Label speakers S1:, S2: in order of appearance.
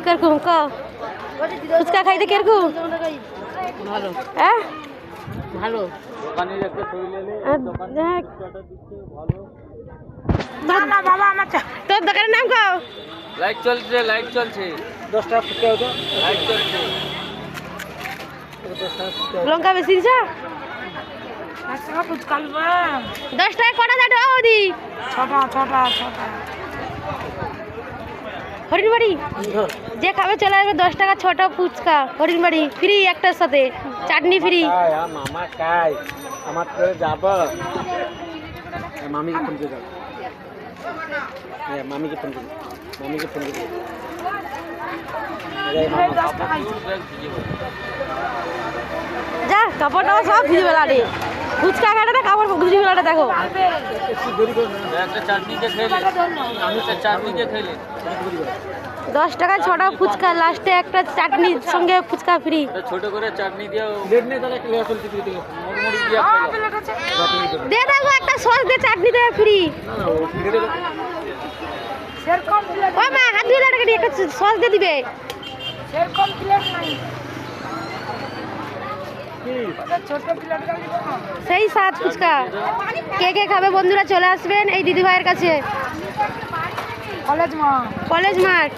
S1: কিরকম ক ফুচকা খাইতে কিরকম
S2: ভালো
S1: হ্যাঁ
S2: ভালো
S1: তোর দোকানের নাম কও
S2: লাইট চলছে 10 টাকা ফুটে হতো লাইট চলছে
S1: লঙ্কা বেশি দিছ 10 টাকা কটা যাবে ওদি ছটা হরিণবাড়ি যে খাবে চলে আসবে 10 টাকা 6টা ফুচকা হরিণবাড়ি ফ্রি একটার সাথে চাটনি ফ্রি
S2: মামা খাই আমার তো যাব মামিকে ফোন করে দাও মামিকে ফোন করে
S1: যা কাপড়টা সব ভিজে বেলা রে ফুচকা কাটাটা কাপড় ভিজে বেলাটা দেখো
S2: একটা চাটনি দিয়ে খেলে আমি তো চাটনি দিয়ে খেলে
S1: 10 টাকা 6টা ফুচকা লাস্টে একটা চাটনির সঙ্গে ফুচকা ফ্রি
S2: ছোট করে চাটনি দিয়ে প্লেট নেই তাহলে ক্লিয়ার চলতে দিতে মোটামুটি দিয়ে
S1: দে দাও একটা সস দিয়ে চাটনি দেবে ফ্রি ও মা হাত ধুয়ে টাকা দিয়ে একটা সস দিয়ে দিবে
S3: সেরকম প্লেট নাই ছোট প্লেট গালি না
S1: সেই সাত ফুচকা কে কে খাবে বন্ধুরা চলে আসবেন এই দিদি ভাইয়ের কাছে কলেজ মাঠ